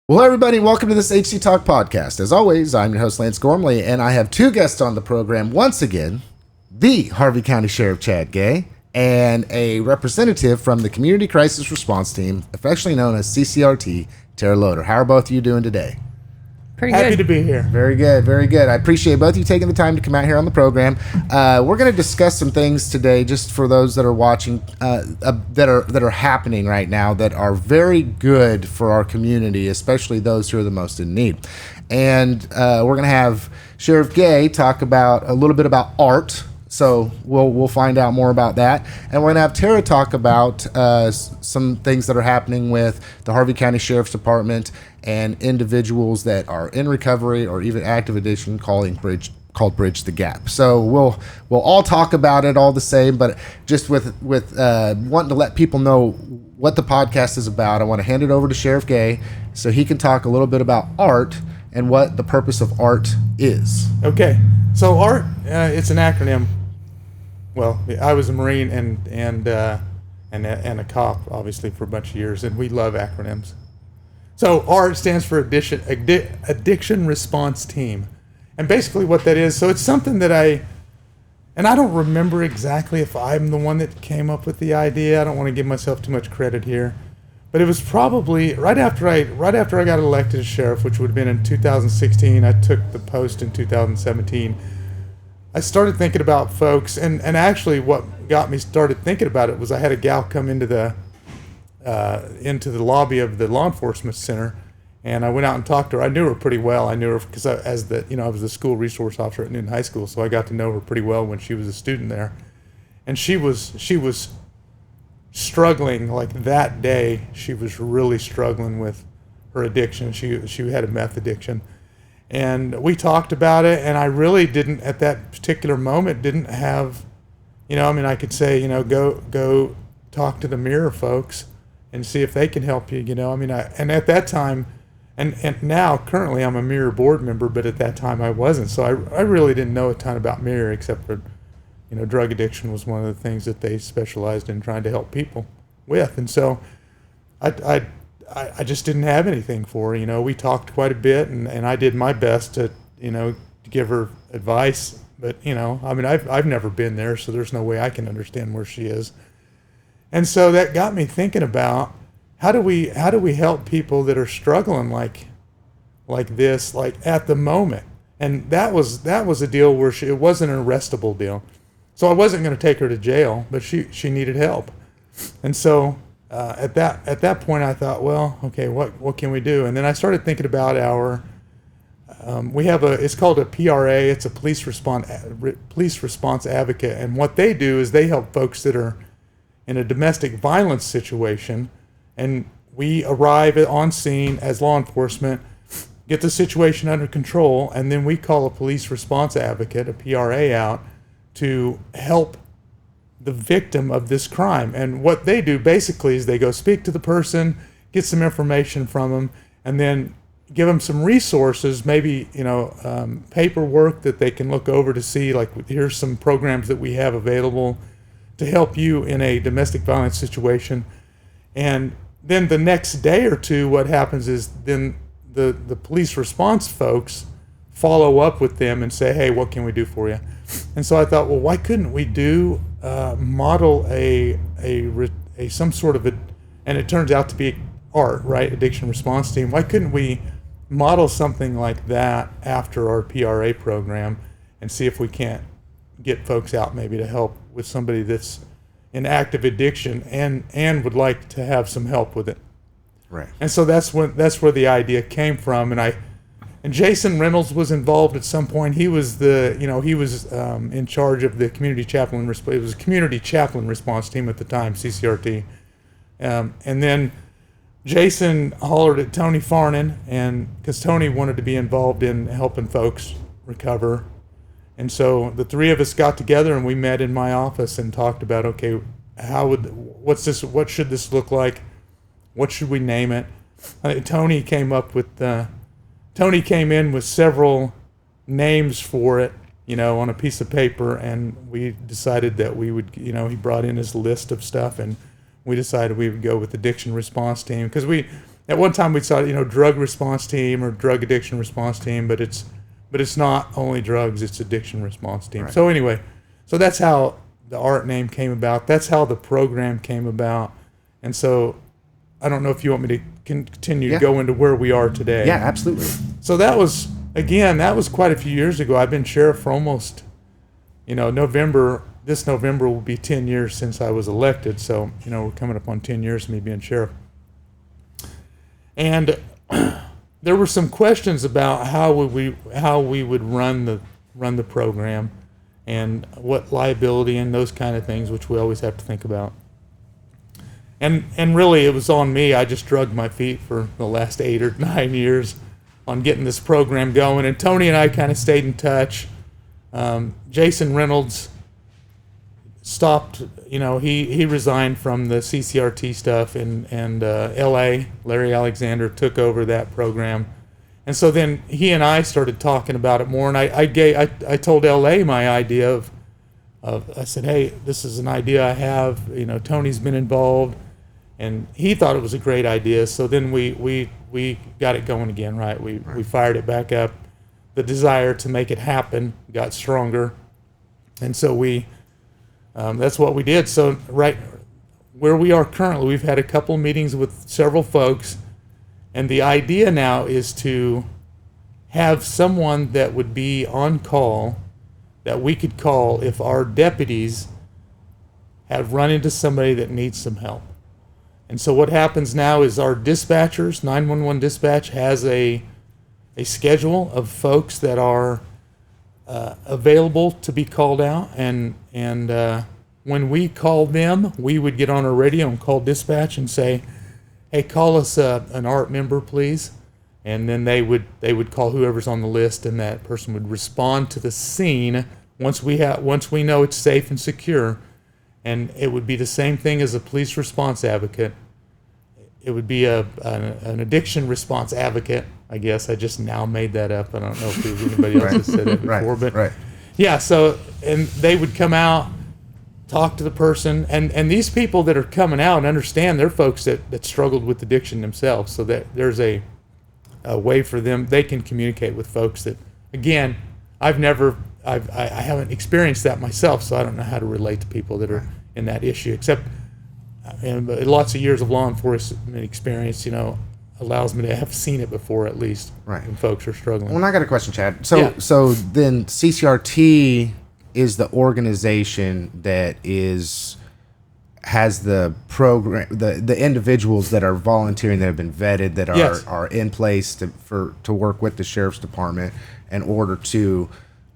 Well, everybody, welcome to this HCTalk podcast. As always, I'm your host, Lance Gormley, and I have two guests on the program once again, the Harvey County Sheriff Chad Gay, and a representative from the Community Crisis Response Team, affectionately known as CCRT, Tara Loder. How are both of you doing today? Pretty good. Happy to be here. Very good, very good. I appreciate both of you taking the time to come out here on the program. We're going to discuss some things today, just for those that are watching, that are happening right now, that are very good for our community, especially those who are the most in need. And we're going to have Sheriff Gay talk about a little bit about art. So we'll find out more about that. And we're going to have Tara talk about some things that are happening with the Harvey County Sheriff's Department and individuals that are in recovery or even active addiction called Bridge the Gap. So we'll all talk about it all the same, but just with wanting to let people know what the podcast is about, I want to hand it over to Sheriff Gay so he can talk a little bit about art and what the purpose of art is. Okay, so art, it's an acronym. Well, I was a Marine and a cop, obviously, for a bunch of years, and we love acronyms. So ART stands for Addiction Response Team. And basically what that is, so it's something that I don't remember exactly if I'm the one that came up with the idea. I don't want to give myself too much credit here. But it was probably right after I got elected as sheriff, which would have been in 2016. I took the post in 2017. I started thinking about folks, and actually what got me started thinking about it was I had a gal come into the lobby of the law enforcement center, and I went out and talked to her. I knew her pretty well. I knew her because I was the school resource officer at Newton High School, so I got to know her pretty well when she was a student there. And she was struggling, like that day. She was really struggling with her addiction. She had a meth addiction. And we talked about it, and I really didn't, at that particular moment, didn't have, I could say, go talk to the Mirror folks and see if they can help you, and at that time, and now, currently, I'm a Mirror board member, but at that time I wasn't, so I really didn't know a ton about Mirror, except for, drug addiction was one of the things that they specialized in trying to help people with, and so I just didn't have anything for her. We talked quite a bit, and I did my best to give her advice. But I've never been there, so there's no way I can understand where she is. And so that got me thinking about how do we help people that are struggling like this, like at the moment. And that was a deal where it wasn't an arrestable deal, so I wasn't going to take her to jail, but she needed help, and so. At that point, I thought, well, okay, what can we do? And then I started thinking about it's called a PRA. It's a police response advocate, and what they do is they help folks that are in a domestic violence situation, and we arrive on scene as law enforcement, get the situation under control, and then we call a police response advocate, a PRA, out to help the victim of this crime. And what they do basically is they go speak to the person, get some information from them, and then give them some resources, maybe paperwork that they can look over to see, like, here's some programs that we have available to help you in a domestic violence situation. And then the next day or two, what happens is then the police response folks follow up with them and say, hey, what can we do for you? And so I thought, well, why couldn't we model some sort of and it turns out to be ART, right? Addiction Response Team. Why couldn't we model something like that after our PRA program and see if we can't get folks out maybe to help with somebody that's in active addiction and would like to have some help with it. Right. And so that's where the idea came from, and Jason Reynolds was involved at some point. He was in charge of the community chaplain. It was a community chaplain response team at the time, CCRT. And then Jason hollered at Tony Farnan, and because Tony wanted to be involved in helping folks recover. And so the three of us got together and we met in my office and talked about, okay, what should this look like? What should we name it? Tony came in with several names for it, on a piece of paper, and we decided that we would, he brought in his list of stuff, and we decided we would go with Addiction Response Team, because we at one time we saw, drug response team or drug addiction response team, but it's not only drugs, it's addiction response team. Right. So anyway, so that's how the ART name came about. That's how the program came about. And so I don't know if you want me to continue to go into where we are today. Yeah, absolutely. So that was quite a few years ago. I've been sheriff for almost, this November will be 10 years since I was elected. So, we're coming up on 10 years of me being sheriff. And there were some questions about how we would run the program and what liability and those kind of things, which we always have to think about. And really, it was on me. I just dragged my feet for the last 8 or 9 years on getting this program going. And Tony and I kind of stayed in touch. Jason Reynolds stopped, he resigned from the CCRT stuff, and L.A., Larry Alexander, took over that program. And so then he and I started talking about it more, and I told L.A. my idea of I said, hey, this is an idea I have, Tony's been involved, and he thought it was a great idea. So then we got it going again, right? We fired it back up. The desire to make it happen got stronger, and so that's what we did. So right where we are currently, we've had a couple meetings with several folks, and the idea now is to have someone that would be on call that we could call if our deputies have run into somebody that needs some help. And so what happens now is our dispatchers, 911 dispatch, has a schedule of folks that are available to be called out, and when we call them, we would get on our radio and call dispatch and say, hey, call us an ART member, please. And then they would call whoever's on the list, and that person would respond to the scene once we know it's safe and secure. And it would be the same thing as a police response advocate. It would be an addiction response advocate, I guess. I just now made that up. I don't know if anybody else has said it before. But yeah, so, and they would come out, talk to the person, and these people that are coming out and understand, they're folks that struggled with addiction themselves, so that there's a way for them, they can communicate with folks that, again, I haven't experienced that myself, so I don't know how to relate to people that are in that issue, except lots of years of law enforcement experience, allows me to have seen it before, at least, when folks are struggling. Well, I got a question, Chad. So then CCRT is the organization that has the program, the individuals that are volunteering, that have been vetted, that are in place to work with the sheriff's department in order to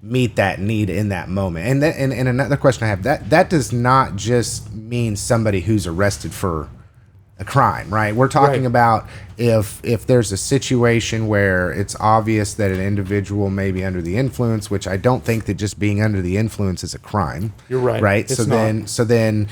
meet that need in that moment. And another question I have, that does not just mean somebody who's arrested for a crime, right? We're talking about if there's a situation where it's obvious that an individual may be under the influence, which I don't think that just being under the influence is a crime. You're right. Right. So then,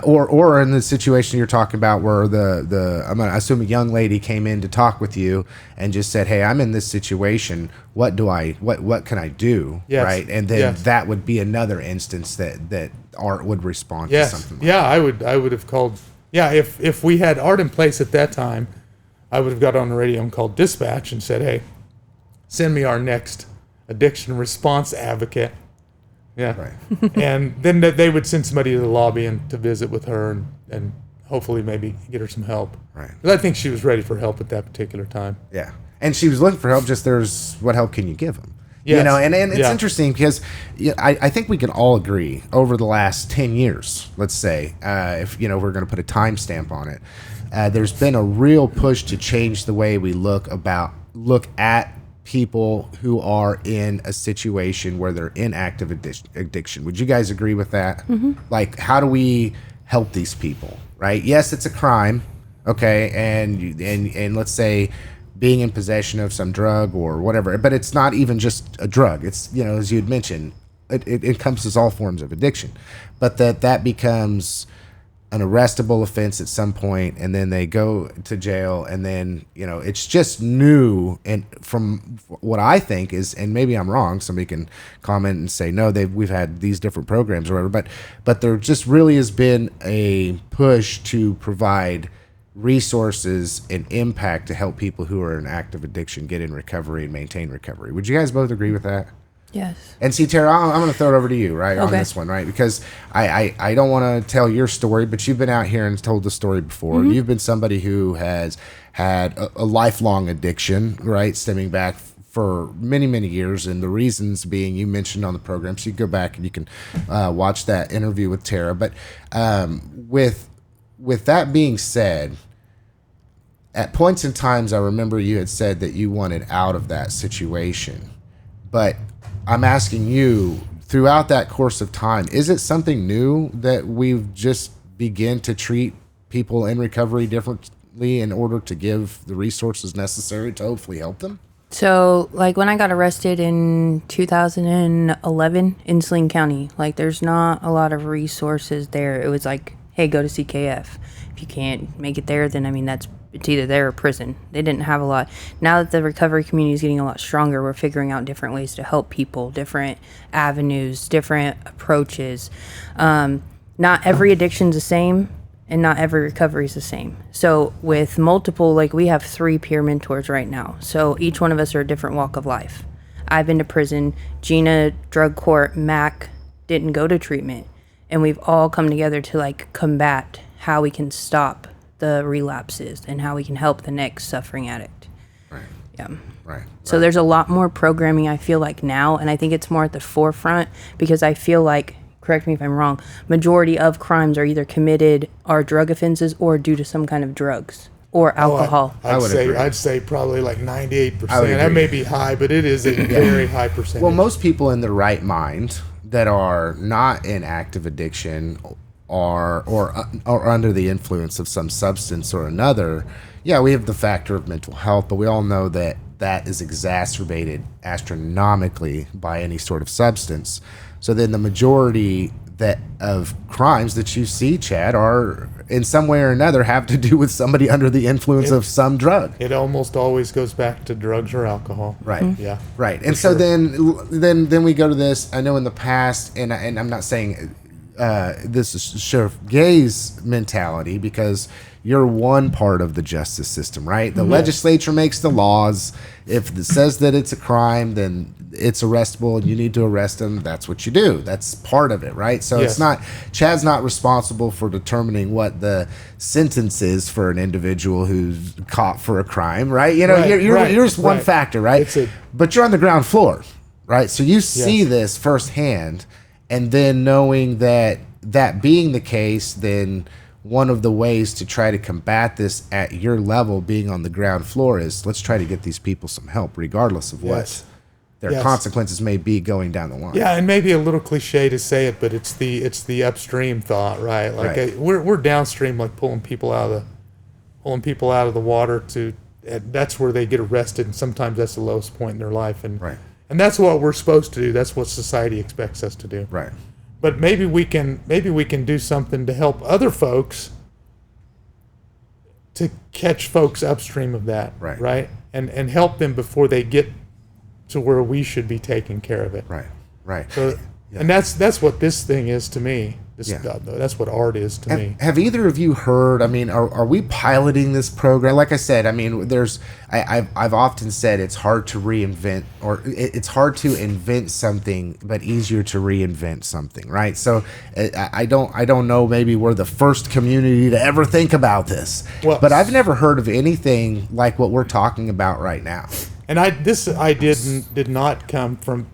or in the situation you're talking about where I'm gonna assume a young lady came in to talk with you and just said, hey, I'm in this situation. What can I do? Yes. Right. And then that would be another instance that ART would respond to something like that. I would have called. Yeah, if we had ART in place at that time, I would have got on the radio and called dispatch and said, hey, send me our next addiction response advocate. Yeah. Right. And then they would send somebody to the lobby and to visit with her and hopefully maybe get her some help. Right. Because I think she was ready for help at that particular time. Yeah. And she was looking for help, just what help can you give them? Yes. And it's interesting because I think we can all agree over the last 10 years, let's say, if we're going to put a timestamp on it, there's been a real push to change the way we look at people who are in a situation where they're in active addiction. Would you guys agree with that? Mm-hmm. Like, how do we help these people? Right? Yes, it's a crime. Okay, and let's say being in possession of some drug or whatever, but it's not even just a drug. It's, as you had mentioned, it encompasses all forms of addiction, but that becomes an arrestable offense at some point, and then they go to jail, and then, it's just new. And from what I think is, and maybe I'm wrong, somebody can comment and say, no, we've had these different programs or whatever, but there just really has been a push to provide resources and impact to help people who are in active addiction get in recovery and maintain recovery. Would you guys both agree with that? Yes. And see, Tara, I'm going to throw it over to you, right, on Okay. this one, right? Because I don't want to tell your story, but you've been out here and told the story before. You've been somebody who has had a lifelong addiction, right, stemming back for many, many years. And the reasons being you mentioned on the program, so you go back and you can watch that interview with Tara. But with that being said, at points in times, I remember you had said that you wanted out of that situation. But I'm asking you, throughout that course of time, is it something new that we've just begin to treat people in recovery differently in order to give the resources necessary to hopefully help them? So, like, when I got arrested in 2011 in Saline County, like, there's not a lot of resources there. It was like, hey, go to CKF. If you can't make it there, then, I mean, it's either there or prison. They didn't have a lot. Now that the recovery community is getting a lot stronger, we're figuring out different ways to help people, different avenues, different approaches. Not every addiction's the same, and not every recovery is the same. So with multiple, like, we have 3 peer mentors right now. So each one of us are a different walk of life. I've been to prison. Gina, drug court. Mac didn't go to treatment. And we've all come together to, like, combat how we can stop the relapses and how we can help the next suffering addict. Right. Yeah. Right. So there's a lot more programming, I feel like, now, and I think it's more at the forefront because I feel like, correct me if I'm wrong, majority of crimes are either committed are drug offenses or due to some kind of drugs or alcohol. I'd say probably like 98%. agree. That may be high, but it is a very high percentage. Well, most people in their right mind that are not in active addiction or under the influence of some substance or another, yeah, we have the factor of mental health, but we all know that that is exacerbated astronomically by any sort of substance. So then the majority of crimes that you see, Chad, are in some way or another have to do with somebody under the influence of some drug. It almost always goes back to drugs or alcohol. Right. Mm-hmm. Yeah. Right. And so then we go to this. I know in the past, and I'm not saying this is Sheriff Gay's mentality, because you're one part of the justice system, right? The legislature makes the laws. If it says that it's a crime, then it's arrestable and you need to arrest them. That's what you do. That's part of it, right? So Yes. it's not, Chad's not responsible for determining what the sentence is for an individual who's caught for a crime, right? You know, Right, you're just one right. factor, right? But you're on the ground floor, right? So you see this firsthand, and then knowing that being the case, then one of the ways to try to combat this at your level, being on the ground floor, is let's try to get these people some help, regardless of what their consequences may be going down the line. Yeah, and maybe a little cliche to say it, but it's the upstream thought, right? Like we're downstream, like pulling people out of the water that's where they get arrested, and sometimes that's the lowest point in their life, and that's what we're supposed to do. That's what society expects us to do. Right. But maybe we can do something to help other folks to catch folks upstream of that, right? And help them before they get to where we should be taking care of it. Right. So, and that's what this thing is to me. That's what art is to me. Have either of you heard? I mean, are we piloting this program? Like I said, I mean, I've often said it's hard to reinvent, or it's hard to invent something, but easier to reinvent something, right? So I don't know. Maybe we're the first community to ever think about this, but I've never heard of anything like what we're talking about right now. And this idea did not come from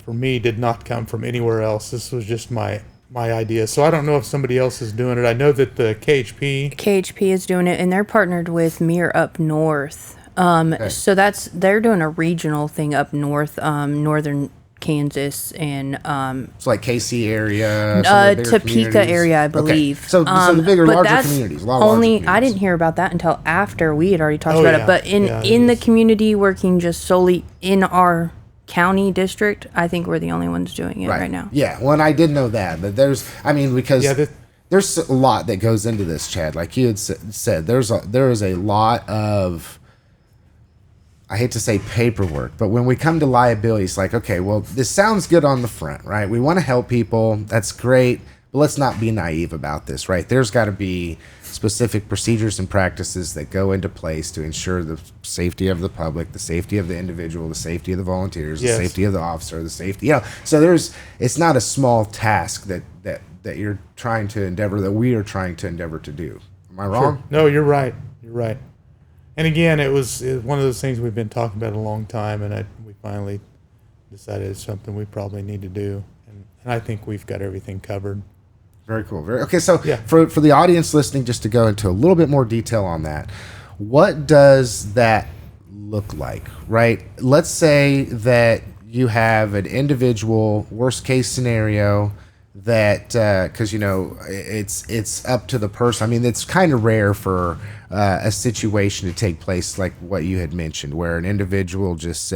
anywhere else. This was just my idea. So I don't know if somebody else is doing it. I know that the KHP is doing it, and they're partnered with Mir up north. So they're doing a regional thing up north, northern Kansas, and it's like KC area, Topeka area, I believe. Okay. So the larger communities. A lot of larger communities. I didn't hear about that until after we had already talked about it. But in the community, working just solely in our county district, I think we're the only ones doing it right now. Yeah, well, and I did know that, but there's a lot that goes into this, Chad. Like you had said, there is a lot of, I hate to say paperwork, but when we come to liability, it's like, okay, well, this sounds good on the front, right? We want to help people. That's great. But let's not be naive about this, right? There's got to be specific procedures and practices that go into place to ensure the safety of the public, the safety of the individual, the safety of the volunteers, Yes. the safety of the officer, the safety. So it's not a small task that you're trying to endeavor, that we are trying to endeavor to do. Am I wrong? Sure. No, you're right. You're right. And again, it was one of those things we've been talking about a long time, and we finally decided it's something we probably need to do. And I think we've got everything covered. Very cool. Okay, so Yeah. for the audience listening, just to go into a little bit more detail on that, what does that look like, right? Let's say that you have an individual worst case scenario that, because it's up to the person. I mean, it's kind of rare for a situation to take place like what you had mentioned, where an individual just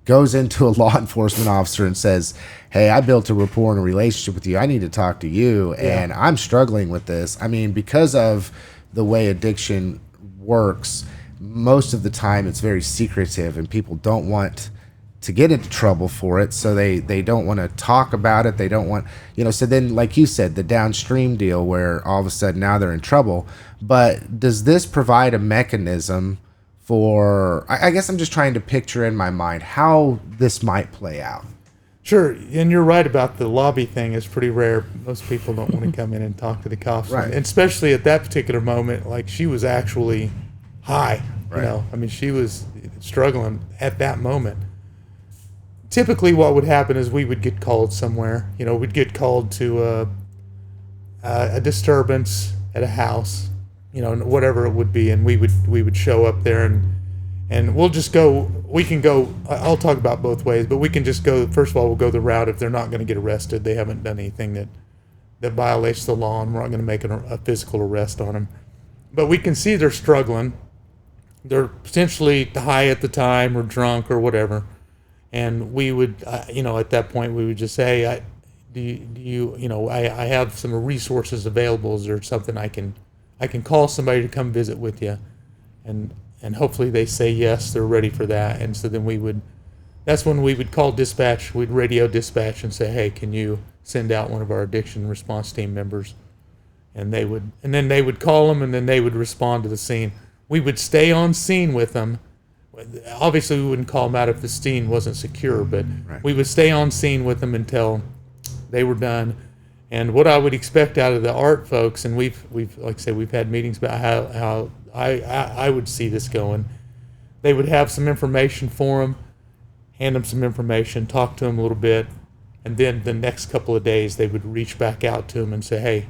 goes into a law enforcement officer and says, hey, I built a rapport and a relationship with you. I need to talk to you, and I'm struggling with this. I mean, because of the way addiction works, most of the time it's very secretive, and people don't want to get into trouble for it, so they don't want to talk about it. They don't want, so then, like you said, the downstream deal where all of a sudden now they're in trouble. But does this provide a mechanism for, I guess I'm just trying to picture in my mind how this might play out. Sure, and you're right about the lobby thing. It's pretty rare. Most people don't want to come in and talk to the cops. Right. And especially at that particular moment, like she was actually high. Right. I mean, she was struggling at that moment. Typically what would happen is we would get called somewhere. We'd get called to a disturbance at a house, whatever it would be, and we would show up there, and we'll just go. We can go. I'll talk about both ways, but we can just go. First of all, we'll go the route if they're not going to get arrested. They haven't done anything that violates the law, and we're not going to make a physical arrest on them. But we can see they're struggling. They're potentially high at the time or drunk or whatever. And we would, at that point, we would just say, I have some resources available. Is there something I can call somebody to come visit with you? And hopefully they say yes, they're ready for that. And so then that's when we would call dispatch. We'd radio dispatch and say, hey, can you send out one of our addiction response team members? And then they would call them, and then they would respond to the scene. We would stay on scene with them. Obviously, we wouldn't call them out if the scene wasn't secure, but Right. we would stay on scene with them until they were done. And what I would expect out of the art folks, and we've like I say, we've had meetings about how I would see this going. They would have some information for them, hand them some information, talk to them a little bit, and then the next couple of days they would reach back out to them and say, hey,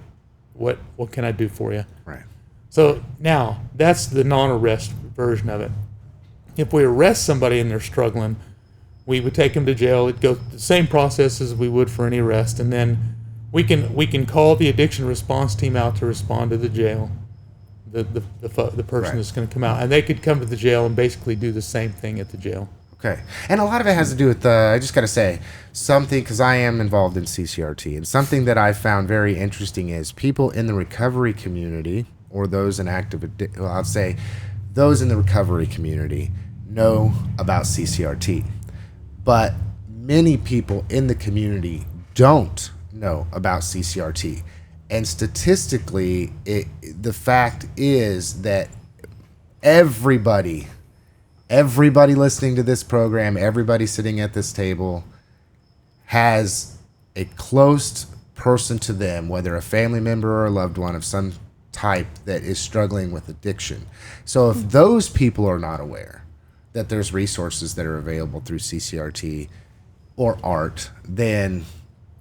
what can I do for you? Right. So now that's the non-arrest version of it. If we arrest somebody and they're struggling, we would take them to jail. It'd go the same process as we would for any arrest, and then we can call the addiction response team out to respond to the jail, the person Right. that's going to come out, and they could come to the jail and basically do the same thing at the jail. Okay. And a lot of it has to do with I just got to say something, because I am involved in CCRT, and something that I found very interesting is people in the recovery community, or those in I'd say those in the recovery community know about CCRT, but many people in the community don't know about CCRT. And statistically, the fact is that everybody listening to this program, everybody sitting at this table has a close person to them, whether a family member or a loved one of some type, that is struggling with addiction. So if those people are not aware that there's resources that are available through CCRT or ART, then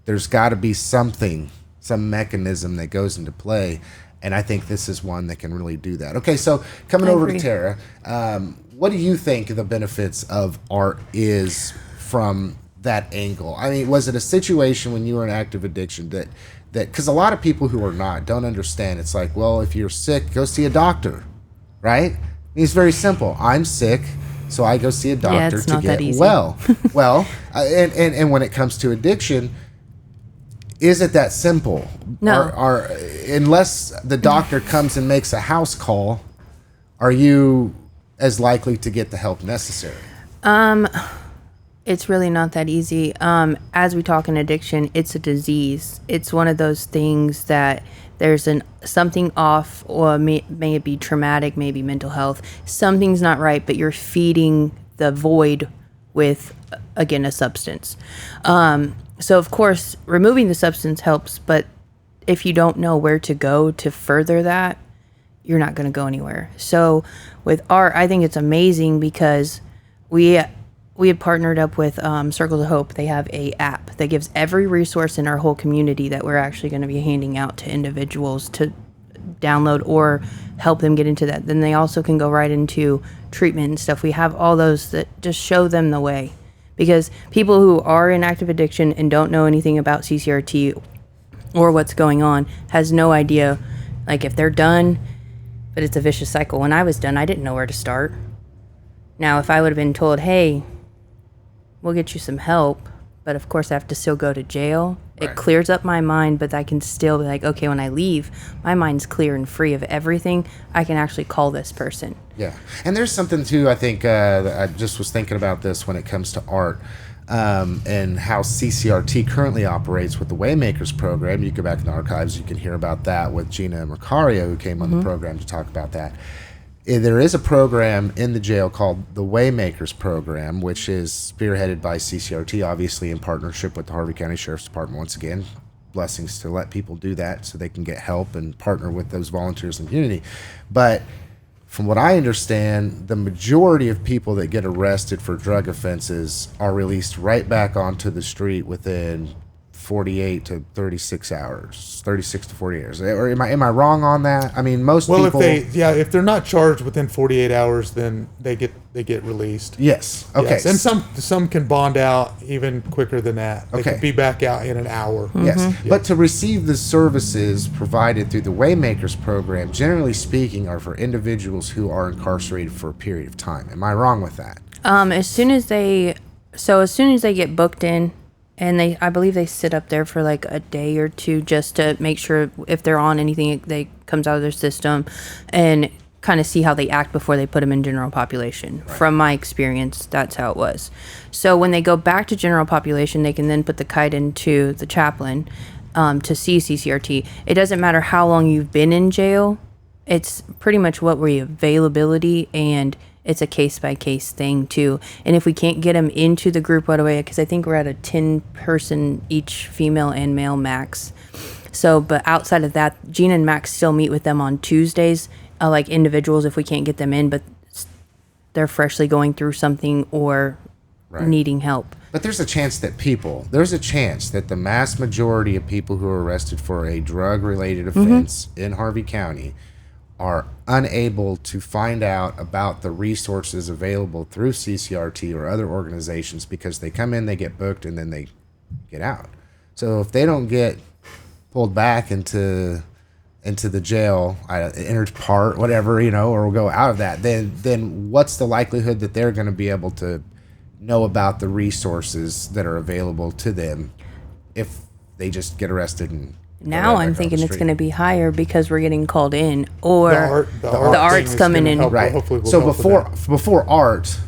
there's got to be some mechanism that goes into play. And I think this is one that can really do that. Okay, so coming over to Tara, what do you think the benefits of ART is from that angle? I mean, was it a situation when you were in active addiction that because a lot of people who are not don't understand. It's like, well, if you're sick, go see a doctor, right? I mean, it's very simple. I'm sick, so I go see a doctor it's to not that get easy. well. Well, and when it comes to addiction, is it that simple? No. Or unless the doctor comes and makes a house call, are you as likely to get the help necessary? It's really not that easy. As we talk in addiction, it's a disease. It's one of those things that there's something off, or may it be traumatic, maybe mental health. Something's not right, but you're feeding the void with, again, a substance. So of course, removing the substance helps, but if you don't know where to go to further that, you're not going to go anywhere. So with art, I think it's amazing because we had partnered up with Circles of Hope. They have a app that gives every resource in our whole community that we're actually going to be handing out to individuals to download or help them get into that. Then they also can go right into treatment and stuff. We have all those that just show them the way. Because people who are in active addiction and don't know anything about CCRT or what's going on has no idea, like, if they're done, but it's a vicious cycle. When I was done, I didn't know where to start. Now, if I would have been told, hey, we'll get you some help, but of course I have to still go to jail, it clears up my mind, but I can still be like, okay, when I leave, my mind's clear and free of everything. I can actually call this person. Yeah. And there's something, too, I think, I just was thinking about this when it comes to art. And how CCRT currently operates with the Waymakers program. You go back in the archives, you can hear about that with Gina and Macario, who came on the program to talk about that. There is a program in the jail called the Waymakers program, which is spearheaded by CCRT, obviously in partnership with the Harvey County Sheriff's Department. Once again, blessings to let people do that so they can get help and partner with those volunteers in the community. But from what I understand, the majority of people that get arrested for drug offenses are released right back onto the street within 48 to 36 hours, 36 to 48 hours. Or am I wrong on that? I mean, most people. If they're not charged within 48 hours, then they get released. Yes. Okay. Yes. And some can bond out even quicker than that. They Okay. can be back out in an hour. Yes. Yeah. But to receive the services provided through the Waymakers program, generally speaking, are for individuals who are incarcerated for a period of time. Am I wrong with that? As soon as they get booked in, and I believe they sit up there for like a day or two just to make sure if they're on anything that comes out of their system, and kind of see how they act before they put them in general population. Right. From my experience, that's how it was. So when they go back to general population, they can then put the kite into the chaplain to see CCRT. It doesn't matter how long you've been in jail. It's pretty much what were your availability, and it's a case-by-case thing, too. And if we can't get them into the group right away, because I think we're at a 10-person each, female and male max. So, but outside of that, Gina and Max still meet with them on Tuesdays, like individuals, if we can't get them in, but they're freshly going through something or needing help. But there's a chance that the mass majority of people who are arrested for a drug-related offense in Harvey County are unable to find out about the resources available through CCRT or other organizations because they come in, they get booked, and then they get out. So if they don't get pulled back into the jail, entered part, whatever, or will go out of that, then what's the likelihood that they're going to be able to know about the resources that are available to them if they just get arrested and now I'm thinking it's going to be higher because we're getting called in, or The art's coming in. Right. Hopefully we'll so help before art,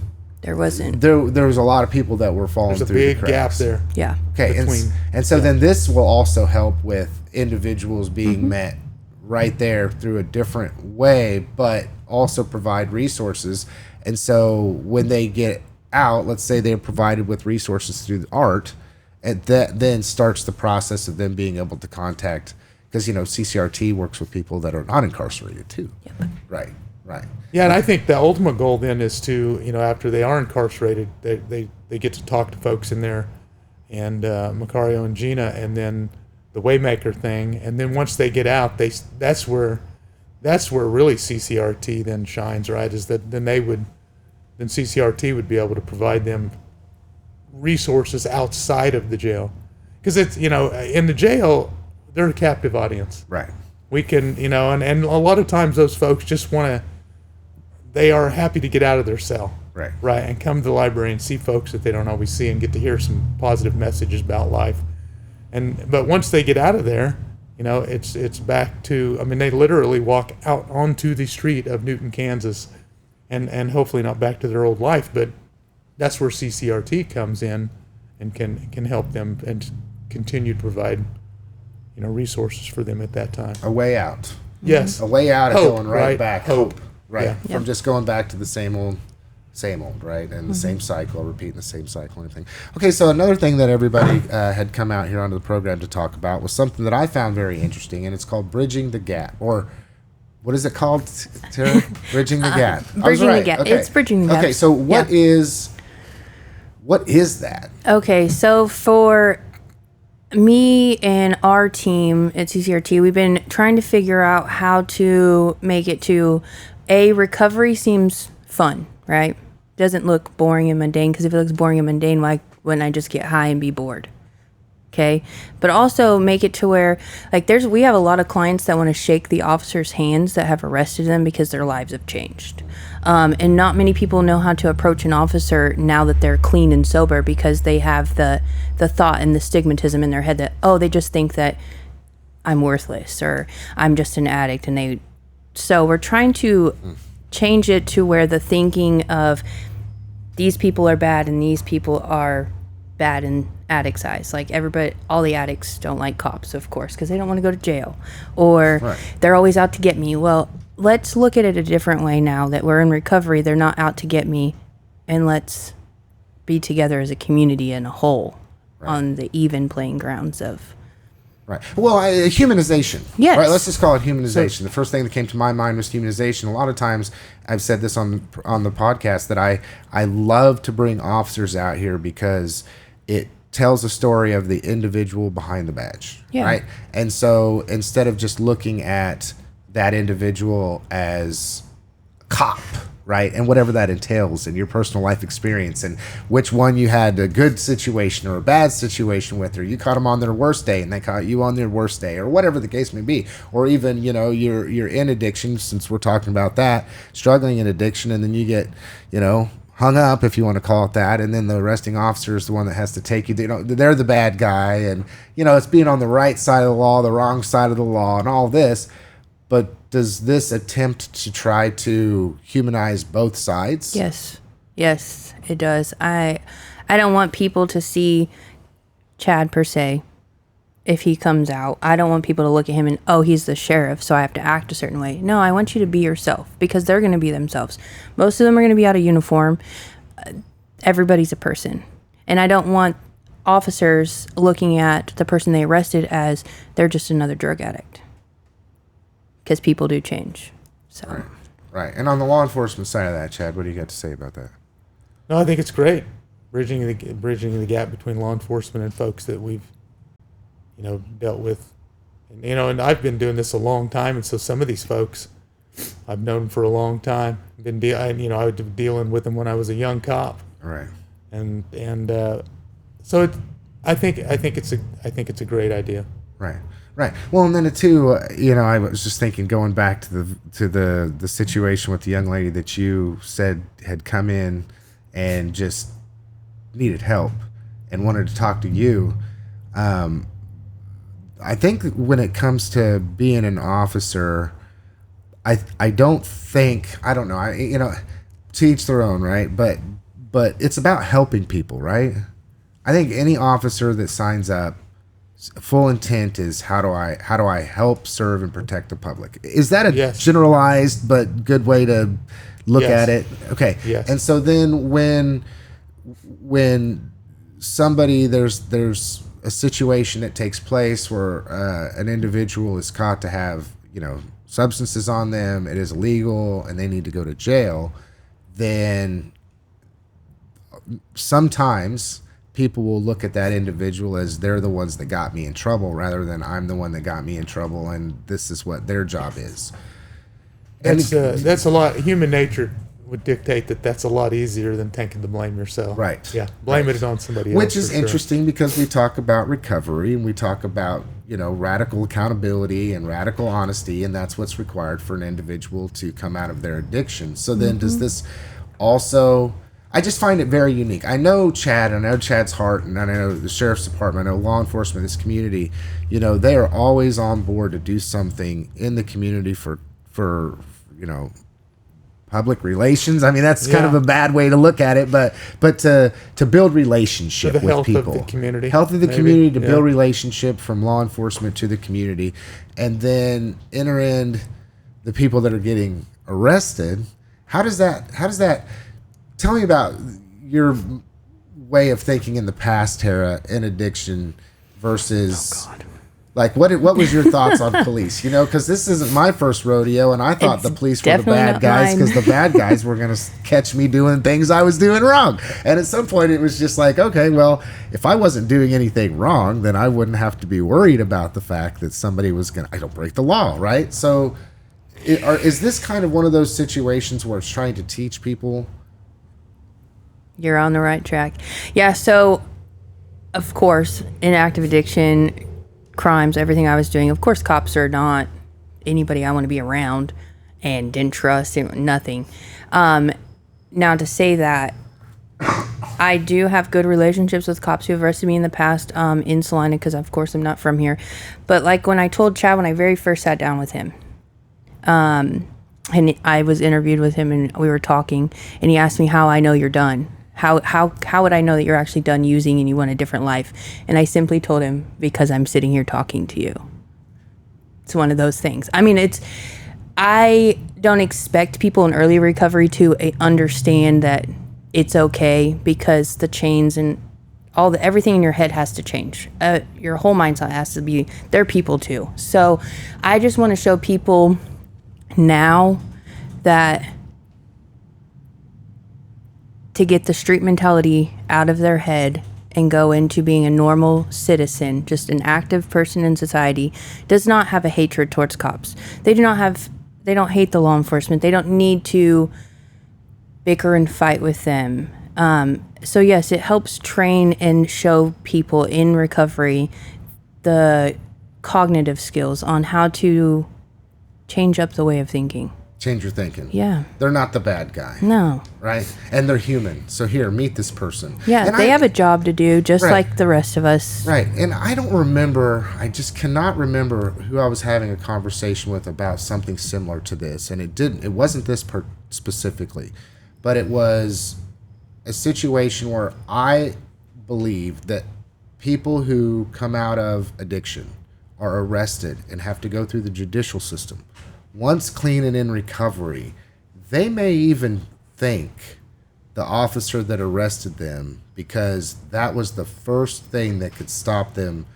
There wasn't. there was a lot of people that were falling There's a through the big gap cracks. there. Yeah. Okay, and so then this will also help with individuals being met right there through a different way, but also provide resources. And so when they get out, let's say they're provided with resources through the art, and that then starts the process of them being able to contact, because CCRT works with people that are not incarcerated too. Yep. Right. Yeah, and I think the ultimate goal then is to, after they are incarcerated, they get to talk to folks in there, and Macario and Gina, and then the Waymaker thing, and then once they get out, that's where really CCRT then shines, right? Is that then CCRT would be able to provide them resources outside of the jail, because it's in the jail they're a captive audience. Right. We can and a lot of times those folks just they are happy to get out of their cell. Right. And come to the library and see folks that they don't always see and get to hear some positive messages about life. But once they get out of there, it's back to, they literally walk out onto the street of Newton, Kansas, and hopefully not back to their old life, but that's where CCRT comes in and can help them and continue to provide, resources for them at that time. A way out. Yes. A way out of Hope, going right back. Hope. Right. Yeah. From just going back to the same old, right? And the same cycle, repeating the same cycle and everything. Okay, so another thing that everybody had come out here onto the program to talk about was something that I found very interesting, and it's called Bridging the Gap. Or what is it called, Tara? Bridging the Gap. Bridging the Gap. Okay. It's Bridging the Gap. Okay, so what Yeah. is that? Okay, so for me and our team at CCRT, we've been trying to figure out how to make it to recovery seems fun, right? Doesn't look boring and mundane, because if it looks boring and mundane, why wouldn't I just get high and be bored? Okay, but also make it to where, like, we have a lot of clients that want to shake the officers' hands that have arrested them because their lives have changed. And not many people know how to approach an officer now that they're clean and sober, because they have the thought and the stigmatism in their head that, oh, they just think that I'm worthless or I'm just an addict. So we're trying to change it to where the thinking of these people are bad and these people are bad in addicts' eyes. Like, everybody, all the addicts don't like cops, of course, because they don't want to go to jail, or they're always out to get me. Well, let's look at it a different way now that we're in recovery. They're not out to get me, and let's be together as a community and a whole on the even playing grounds of. Right. Well, humanization. Yes. Right. Let's just call it humanization. The first thing that came to my mind was humanization. A lot of times, I've said this on the podcast, that I love to bring officers out here because it tells a story of the individual behind the badge. Yeah. Right. And so instead of just looking at that individual as a cop, right, and whatever that entails in your personal life experience, and which one you had a good situation or a bad situation with, or you caught them on their worst day and they caught you on their worst day, or whatever the case may be, or even you're in addiction, since we're talking about that, struggling in addiction, and then you get hung up, if you want to call it that, and then the arresting officer is the one that has to take you. They're the bad guy, and it's being on the right side of the law, the wrong side of the law, and all this. But does this attempt to try to humanize both sides? Yes, it does. I don't want people to see Chad per se. If he comes out, I don't want people to look at him and, oh, he's the sheriff, so I have to act a certain way. No, I want you to be yourself, because they're going to be themselves. Most of them are going to be out of uniform. Everybody's a person. And I don't want officers looking at the person they arrested as they're just another drug addict. Because people do change. So. Right. And on the law enforcement side of that, Chad, what do you got to say about that? No, I think it's great. Bridging the gap between law enforcement and folks that we've dealt with, and I've been doing this a long time, and so some of these folks I've known for a long time. I was dealing with them when I was a young cop, right? And so I think it's a great idea, right? Well, and then too, I was just thinking, going back to the situation with the young lady that you said had come in and just needed help and wanted to talk to you. I think when it comes to being an officer, I don't know, to each their own, right? But it's about helping people, right? I think any officer that signs up, full intent is how do I help serve and protect the public? Is that a generalized but good way to look at it? Okay. Yes. And so then when somebody there's a situation that takes place where an individual is caught to have substances on them, it is illegal, and they need to go to jail, then sometimes people will look at that individual as they're the ones that got me in trouble, rather than I'm the one that got me in trouble and this is what their job is. That's a lot. Human nature would dictate that that's a lot easier than taking the blame yourself. Right. Yeah. Blame it on somebody else. Which is interesting, because we talk about recovery and we talk about, radical accountability and radical honesty, and that's what's required for an individual to come out of their addiction. So then does this also, I just find it very unique. I know Chad, I know Chad's heart, and I know the sheriff's department, I know law enforcement, this community, they are always on board to do something in the community for public relations. I mean, that's kind of Yeah. a bad way to look at it, but to build relationship For the with health people, of the community, health of the maybe. community, to Yeah. build relationship from law enforcement to the community, and then enter in the people that are getting arrested. How does that? Tell me about your way of thinking in the past, Tara, in addiction versus. Like, what was your thoughts on police? You know, because this isn't my first rodeo, and I thought It's the police were the definitely bad not guys mine. because the bad guys were going to catch me doing things I was doing wrong. And at some point, it was just like, okay, well, if I wasn't doing anything wrong, then I wouldn't have to be worried about the fact that somebody was going to, I don't break the law, right? So is this kind of one of those situations where it's trying to teach people? You're on the right track. Yeah, so of course, in active addiction, crimes, everything I was doing, of course, cops are not anybody I want to be around and didn't trust, nothing. Now, to say that, I do have good relationships with cops who have arrested me in the past in Salina because, of course, I'm not from here. But like when I told Chad when I very first sat down with him, and I was interviewed with him and we were talking, and he asked me how I know you're done. How would I know that you're actually done using and you want a different life? And I simply told him, because I'm sitting here talking to you. It's one of those things. I mean, I don't expect people in early recovery to understand that it's okay, because the chains and everything in your head has to change. Your whole mindset has to be, they're people too. So I just want to show people now that to get the street mentality out of their head and go into being a normal citizen, just an active person in society, does not have a hatred towards cops. They don't hate the law enforcement. They don't need to bicker and fight with them. So yes, it helps train and show people in recovery the cognitive skills on how to change up the way of thinking. Change your thinking. Yeah. They're not the bad guy. No. Right? And they're human. So here, meet this person. Yeah, And they have a job to do just Right. like the rest of us. Right. And I don't remember, I just cannot remember who I was having a conversation with about something similar to this. And it wasn't this part specifically, but it was a situation where I believe that people who come out of addiction are arrested and have to go through the judicial system. Once clean and in recovery, they may even thank the officer that arrested them, because that was the first thing that could stop them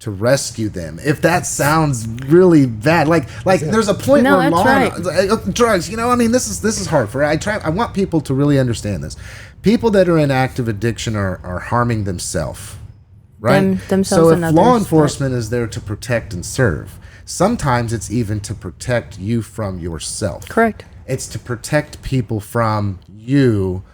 to rescue them. If that sounds really bad, like there's a point No, where that's right. drugs, you know, I mean, this is hard for. I want people to really understand this. People that are in active addiction are harming themselves, right? Themselves so if and law others, enforcement is there to protect and serve, sometimes it's even to protect you from yourself. Correct. It's to protect people from you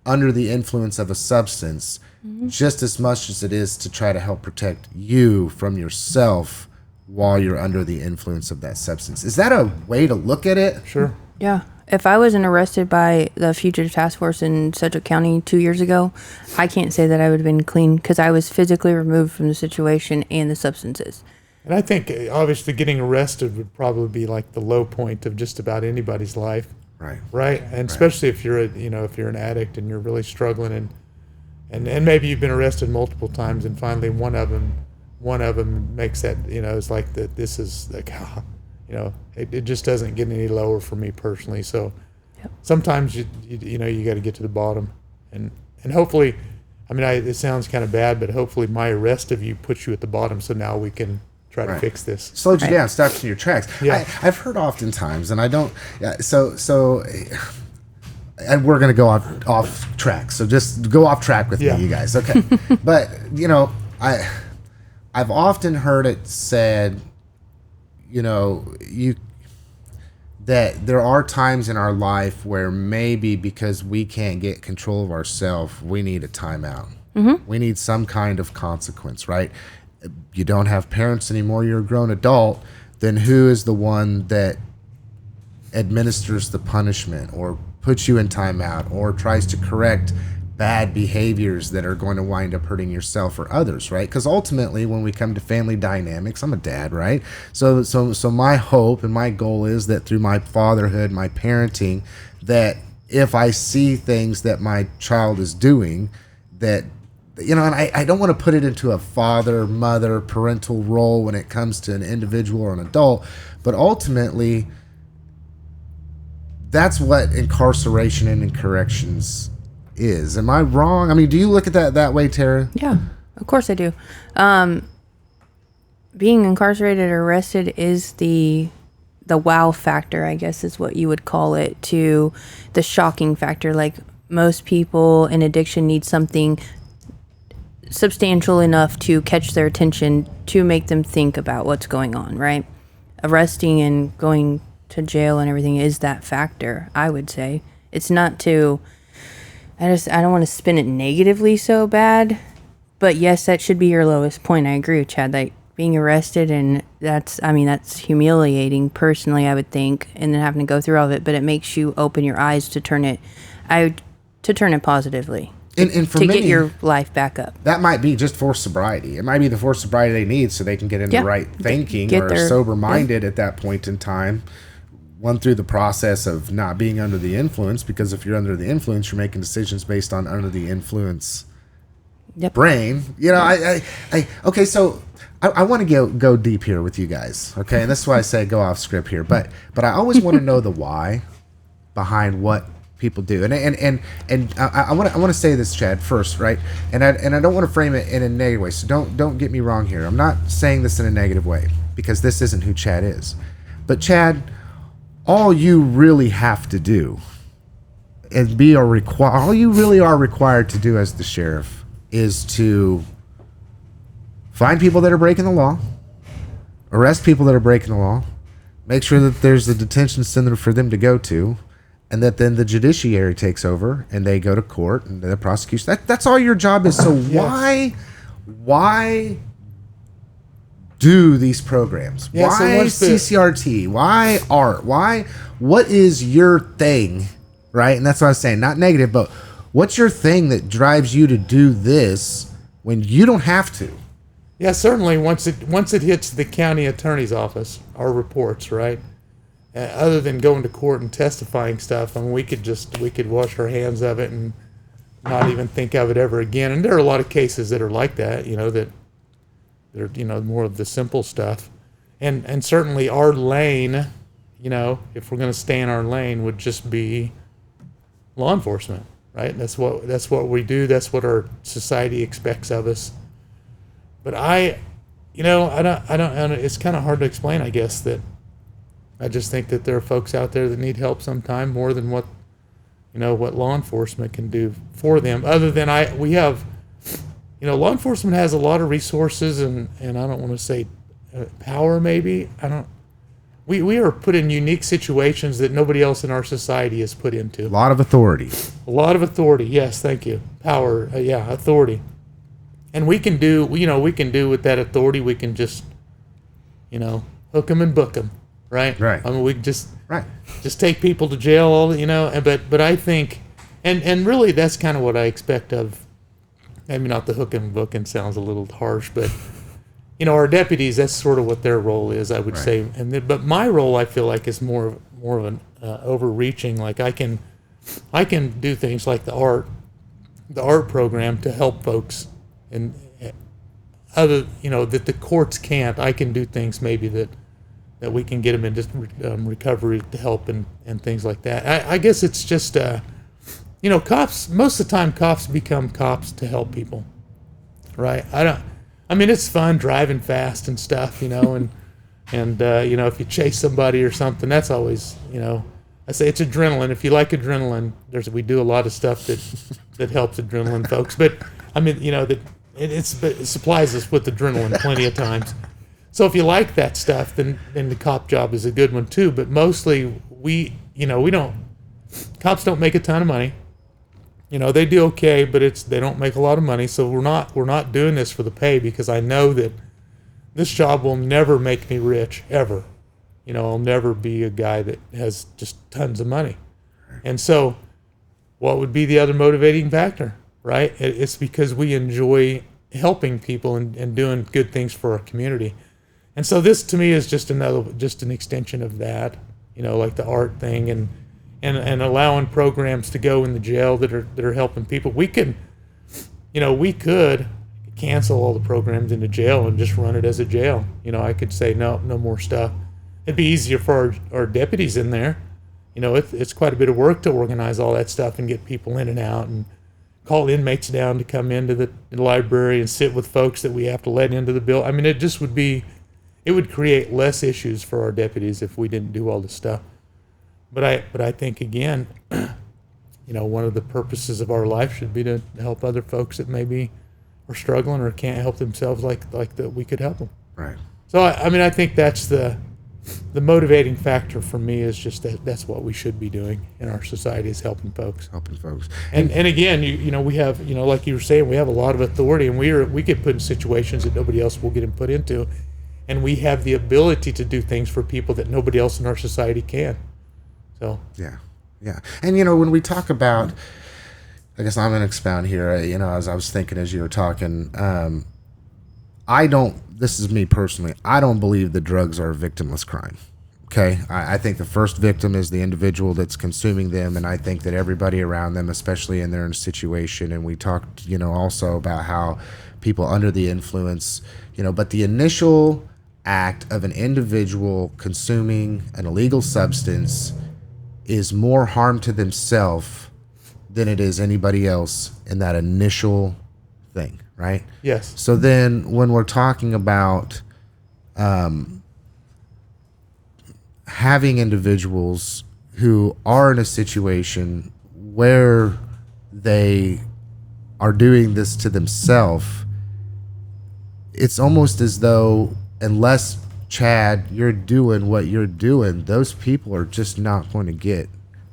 under the influence of a substance, just as much as it is to try to help protect you from yourself while you're under the influence of that substance. Is that a way to look at it? Sure. Yeah. If I wasn't arrested by the Fugitive Task Force in Sedgwick County 2 years ago, I can't say that I would have been clean, because I was physically removed from the situation and the substances. And I think obviously getting arrested would probably be like the low point of just about anybody's life, Right. right? And especially if you're if you're an addict and you're really struggling, and maybe you've been arrested multiple times, and finally one of them makes that, it's like that. This is like, it just doesn't get any lower for me personally. So Yep. sometimes you got to get to the bottom, and hopefully, I mean, it sounds kind of bad, but hopefully my arrest of you puts you at the bottom, so now we can try to Right. fix this. Slowed you down, stopped you in your tracks. Yeah. I've heard oftentimes, and I don't. So, and we're gonna go off track. So just go off track with Yeah. me, you guys. Okay. But I've often heard it said, that there are times in our life where maybe because we can't get control of ourselves, we need a timeout. Mm-hmm. We need some kind of consequence, right? You don't have parents anymore, you're a grown adult, then who is the one that administers the punishment or puts you in timeout or tries to correct bad behaviors that are going to wind up hurting yourself or others, right? Because ultimately, when we come to family dynamics, I'm a dad, right? So my hope and my goal is that through my fatherhood, my parenting, that if I see things that my child is doing, that, you know, and I don't want to put it into a father, mother, parental role when it comes to an individual or an adult, but ultimately, that's what incarceration and corrections is. Am I wrong? I mean, do you look at that way, Tara? Yeah, of course I do. Being incarcerated or arrested is the wow factor, I guess is what you would call it, to the shocking factor. Like, most people in addiction need something substantial enough to catch their attention to make them think about what's going on, right? Arresting and going to jail and everything is that factor, I would say. It's not to, I don't want to spin it negatively so bad, but yes, that should be your lowest point. I agree with Chad, like being arrested, and that's humiliating personally, I would think, and then having to go through all of it, but it makes you open your eyes to turn it positively. And for to many, get your life back up. That might be just forced sobriety. It might be the forced sobriety they need so they can get into right thinking or sober-minded at that point in time. One, through the process of not being under the influence, because if you're under the influence, you're making decisions based on under the influence brain. You know, okay, so I want to go deep here with you guys, okay? And that's why I say go off script here. But I always want to know the why behind what people do, and I want to say this, Chad, first, right? And I don't want to frame it in a negative way, so don't get me wrong here. I'm not saying this in a negative way, because this isn't who Chad is. But Chad, all you really have to do and all you really are required to do as the sheriff is to find people that are breaking the law, arrest people that are breaking the law, make sure that there's a detention center for them to go to, and that then the judiciary takes over and they go to court and the prosecution. That's all your job is. So why do these programs? Yeah, why CCRT? Why art? What is your thing, right? And that's what I was saying, not negative, but what's your thing that drives you to do this when you don't have to? Yeah, certainly once it hits the county attorney's office, our reports, right? Other than going to court and testifying stuff, I mean, we could wash our hands of it and not even think of it ever again. And there are a lot of cases that are like that, you know, that they're, you know, more of the simple stuff. And certainly our lane, you know, if we're going to stay in our lane, would just be law enforcement, right? That's what we do. That's what our society expects of us. But I don't. It's kind of hard to explain, I guess, that I just think that there are folks out there that need help sometime more than what law enforcement can do for them. Other than we have, law enforcement has a lot of resources and I don't want to say power. Maybe we are put in unique situations that nobody else in our society is put into. A lot of authority. A lot of authority. Yes, thank you. Power. Authority. And we can do with that authority. We can just, hook them and book them. Right. Right. I mean, we can just take people to jail. But I think, and really, that's kind of what I expect of. Maybe not the hook and booking sounds a little harsh, but our deputies. That's sort of what their role is, I would say. But my role, I feel like, is more of an overreaching. Like I can do things like the art program to help folks, and other that the courts can't. I can do things maybe that we can get them into recovery to help and things like that. I guess it's just, cops, most of the time cops become cops to help people, right? It's fun driving fast and stuff, and if you chase somebody or something, that's always, I say it's adrenaline. If you like adrenaline, we do a lot of stuff that helps adrenaline folks. But, it supplies us with adrenaline plenty of times. So if you like that stuff, then the cop job is a good one too. But mostly cops don't make a ton of money. They do okay, but they don't make a lot of money. So we're not doing this for the pay, because I know that this job will never make me rich ever. I'll never be a guy that has just tons of money. And so what would be the other motivating factor? right? It's because we enjoy helping people and doing good things for our community. And so this to me is just an extension of that, like the art thing and allowing programs to go in the jail that are helping people. We could cancel all the programs in the jail and just run it as a jail. I could say no more stuff. It'd be easier for our deputies in there. It's quite a bit of work to organize all that stuff and get people in and out and call inmates down to come into the library and sit with folks that we have to let into the building. I mean, it would create less issues for our deputies if we didn't do all this stuff. But I think, again, one of the purposes of our life should be to help other folks that maybe are struggling or can't help themselves like that we could help them. Right. So, I think that's the motivating factor for me is just that's what we should be doing in our society is helping folks. And again, we have, like you were saying, we have a lot of authority and we get put in situations that nobody else will get put into. And we have the ability to do things for people that nobody else in our society can. So. Yeah. And, when we talk about, I guess I'm going to expound here, as I was thinking as you were talking, this is me personally, I don't believe that drugs are a victimless crime. Okay. I think the first victim is the individual that's consuming them. And I think that everybody around them, especially in their situation. And we talked, also about how people under the influence, but the initial act of an individual consuming an illegal substance is more harm to themselves than it is anybody else in that initial thing, right? Yes. So then when we're talking about having individuals who are in a situation where they are doing this to themselves, it's almost as though unless, Chad, you're doing what you're doing, those people are just not going to get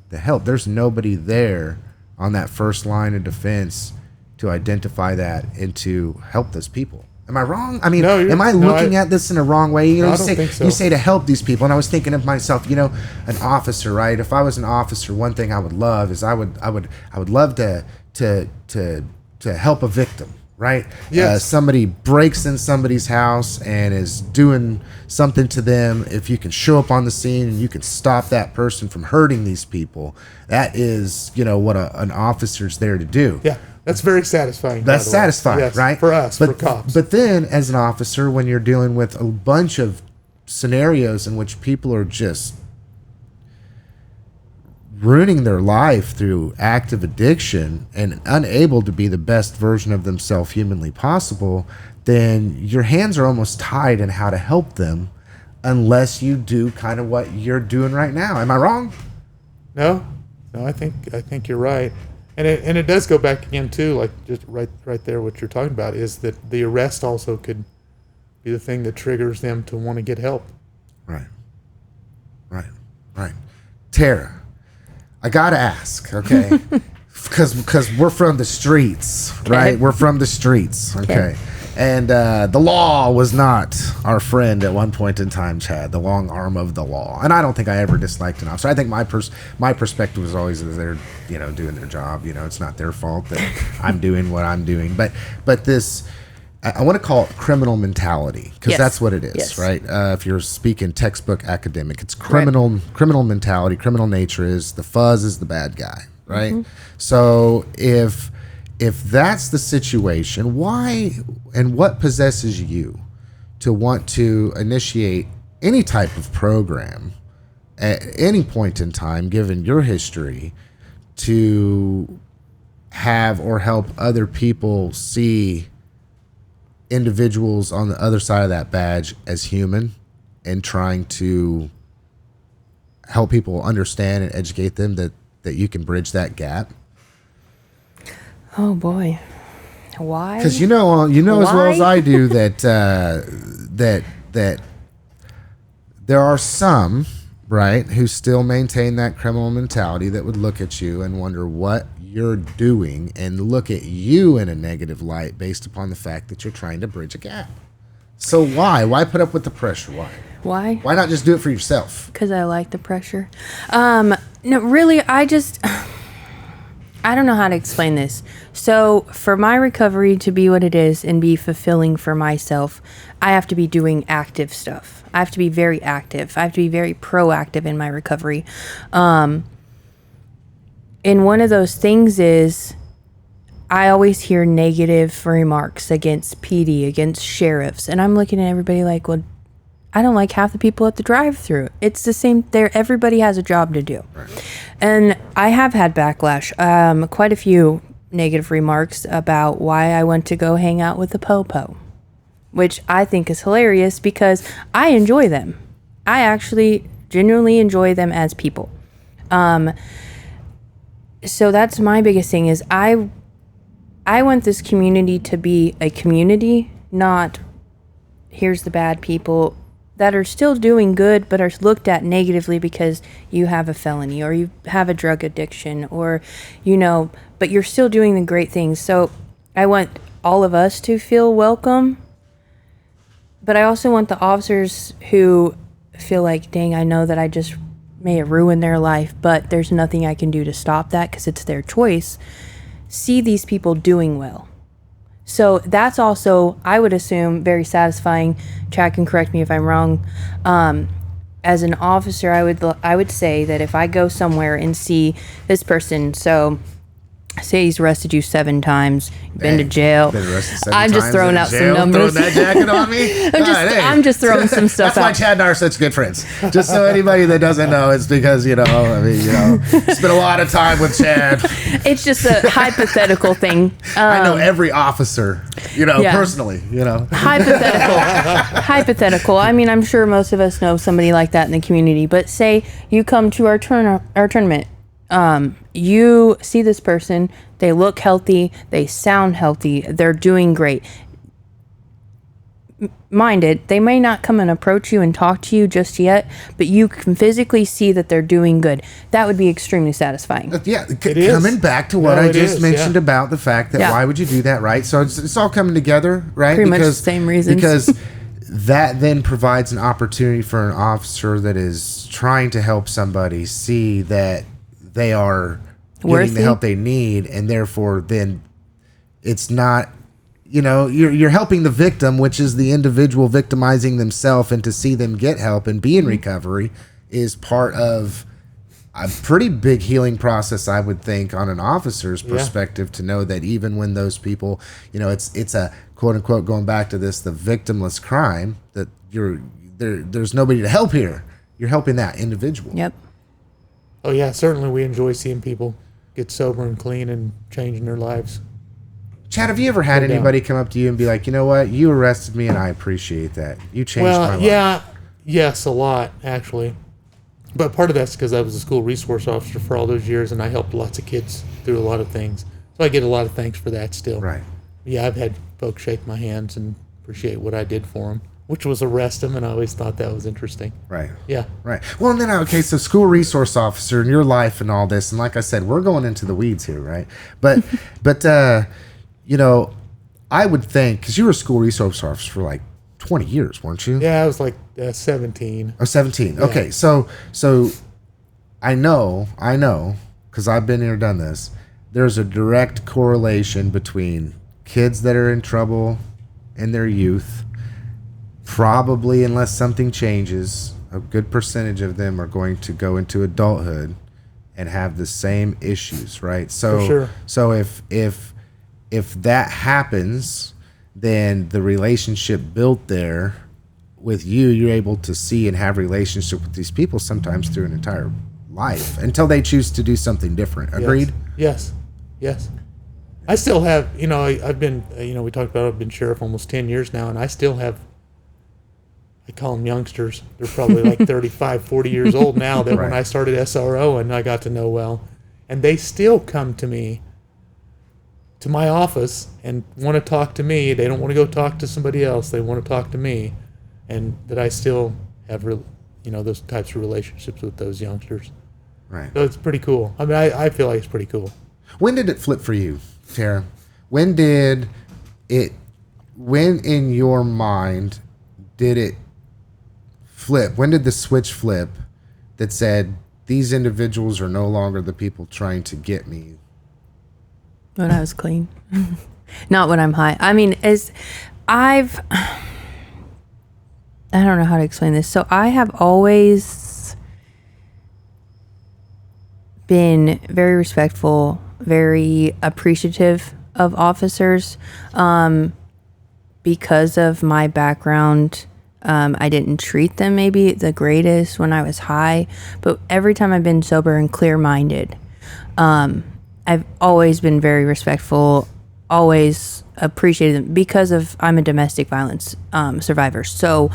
the help. There's nobody there on that first line of defense to identify that and to help those people. Am I wrong? I mean, am I looking at this in a wrong way? I don't think so. You say to help these people, and I was thinking of myself, an officer, right? If I was an officer, one thing I would love is I would love to help a victim. Right? Yes. Somebody breaks in somebody's house and is doing something to them. If you can show up on the scene and you can stop that person from hurting these people, that is, what an officer's there to do. Yeah, that's very satisfying. That's satisfying, yes, right? For us, for cops. But then, as an officer, when you're dealing with a bunch of scenarios in which people are just ruining their life through active addiction and unable to be the best version of themselves humanly possible, then your hands are almost tied in how to help them unless you do kind of what you're doing right now. Am I wrong? No, I think you're right. And it does go back again too, like just right there what you're talking about is that the arrest also could be the thing that triggers them to want to get help. Right. Tara, I gotta ask, okay, because we're from the streets, right? Okay. We're from the streets, okay. And the law was not our friend at one point in time, Chad. The long arm of the law, and I don't think I ever disliked an officer. I think my perspective was always that they're doing their job. It's not their fault that I'm doing what I'm doing. But this, I want to call it criminal mentality because that's what it is, right? If you're speaking textbook academic, it's criminal mentality. Criminal nature is the fuzz is the bad guy, right? Mm-hmm. So if that's the situation, why and what possesses you to want to initiate any type of program at any point in time, given your history, to have or help other people see individuals on the other side of that badge as human and trying to help people understand and educate them that you can bridge that gap? Oh boy, why? Because as well as I do that that there are some, right, who still maintain that criminal mentality that would look at you and wonder what you're doing and look at you in a negative light based upon the fact that you're trying to bridge a gap. So why put up with the pressure? Why not just do it for yourself? Because I like the pressure. No, really, I don't know how to explain this. So for my recovery to be what it is and be fulfilling for myself, I have to be doing active stuff. I have to be very active. I have to be very proactive in my recovery. And one of those things is I always hear negative remarks against PD, against sheriffs. And I'm looking at everybody like, well, I don't like half the people at the drive-thru. It's the same there. Everybody has a job to do. Right. And I have had backlash, quite a few negative remarks about why I went to go hang out with the po-po, which I think is hilarious because I enjoy them. I actually genuinely enjoy them as people. So that's my biggest thing is I want this community to be a community, not here's the bad people that are still doing good but are looked at negatively because you have a felony or you have a drug addiction or, but you're still doing the great things. So I want all of us to feel welcome, but I also want the officers who feel like, dang, I know that I just may have ruined their life, but there's nothing I can do to stop that because it's their choice. See these people doing well. So that's also, I would assume, very satisfying. Chad can correct me if I'm wrong. As an officer, I would say that if I go somewhere and see this person, so say he's arrested you 7 times, been to jail. Been arrested 7 I'm just times, throwing been out to jail, some numbers. Throwing that jacket on me. I'm just throwing some stuff That's why out. Chad and I are such good friends. Just so anybody that doesn't know, it's because spent a lot of time with Chad. It's just a hypothetical thing. I know every officer, personally. Hypothetical. I mean, I'm sure most of us know somebody like that in the community. But say you come to our tournament. You see this person, they look healthy, they sound healthy, they're doing great. Mind it, they may not come and approach you and talk to you just yet, but you can physically see that they're doing good. That would be extremely satisfying. Yeah, coming back to what I just mentioned about the fact that why would you do that, right? So it's all coming together, right? Pretty much the same reasons. Because that then provides an opportunity for an officer that is trying to help somebody see that they are getting the help they need, and therefore then it's not, you're helping the victim, which is the individual victimizing themselves, and to see them get help and be in recovery is part of a pretty big healing process, I would think, on an officer's perspective, to know that even when those people, it's a quote unquote, going back to this, the victimless crime, that there's nobody to help here. You're helping that individual. Yep. Oh yeah, certainly we enjoy seeing people get sober and clean and changing their lives. Chad, have you ever had anybody come up to you and be like, you know what, you arrested me and I appreciate that. You changed my life. Yes, a lot, actually. But part of that's because I was a school resource officer for all those years, and I helped lots of kids through a lot of things. So I get a lot of thanks for that still. Right. Yeah, I've had folks shake my hands and appreciate what I did for them, which was arrest them, and I always thought that was interesting. Right. Yeah. Right. Well, and then, so school resource officer in your life and all this, and like I said, we're going into the weeds here, right? But, I would think, because you were a school resource officer for like 20 years, weren't you? Yeah, I was like 17. Oh, 17. Yeah. Okay, so I know, because I've been here, done this, there's a direct correlation between kids that are in trouble in their youth, probably, unless something changes, a good percentage of them are going to go into adulthood and have the same issues, right? So, for sure. So if that happens, then the relationship built there with you're able to see and have relationship with these people sometimes through an entire life until they choose to do something different. Agreed? Yes. I still have, I've been, we talked about I've been sheriff almost 10 years now, and I still have, I call them youngsters. They're probably like 35, 40 years old now that when I started SRO and I got to know well. And they still come to me, to my office, and want to talk to me. They don't want to go talk to somebody else. They want to talk to me. And that I still have, those types of relationships with those youngsters. Right. So it's pretty cool. I mean, I feel like it's pretty cool. When did it flip for you, Tara? When in your mind did it flip? When did the switch flip that said, these individuals are no longer the people trying to get me, When I was clean. Not when I'm high. I mean, I don't know how to explain this. So I have always been very respectful, very appreciative of officers. Because of my background, I didn't treat them maybe the greatest when I was high, but every time I've been sober and clear-minded, I've always been very respectful, always appreciated them because of I'm a domestic violence survivor. So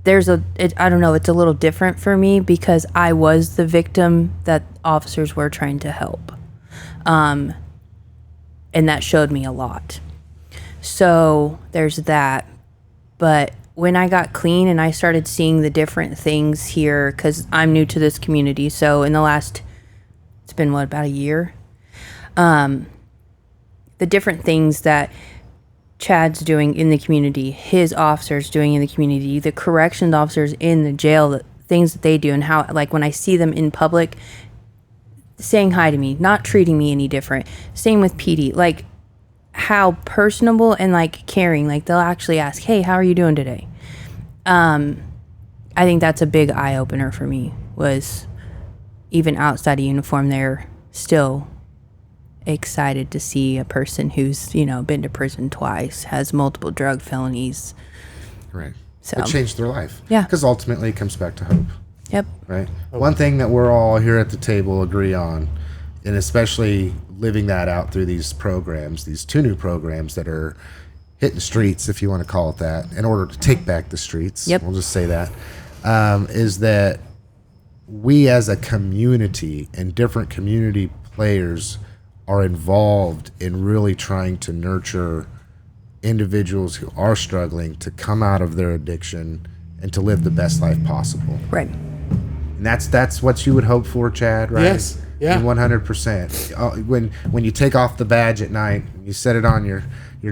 I don't know, it's a little different for me because I was the victim that officers were trying to help. And that showed me a lot. So there's that. But when I got clean and I started seeing the different things here, because I'm new to this community, so in the last, it's been about a year, the different things that Chad's doing in the community, his officers doing in the community, the corrections officers in the jail, the things that they do, and how, like, when I see them in public, saying hi to me, not treating me any different. Same with PD, like, how personable and like caring, like they'll actually ask, hey, how are you doing today? I think that's a big eye opener for me, was even outside of uniform, they're still excited to see a person who's, been to prison twice, has multiple drug felonies. Right. So It changed their life. Yeah. Because ultimately it comes back to hope. Yep. Right. One thing that we're all here at the table agree on, and especially living that out through these programs, these 2 new programs that are hitting streets, if you want to call it that, in order to take back the streets. Yep. We'll just say that, is that we as a community and different community players are involved in really trying to nurture individuals who are struggling to come out of their addiction and to live the best life possible. Right. And that's what you would hope for, Chad, right? Yes. Yeah. And 100%. When you take off the badge at night, you set it on your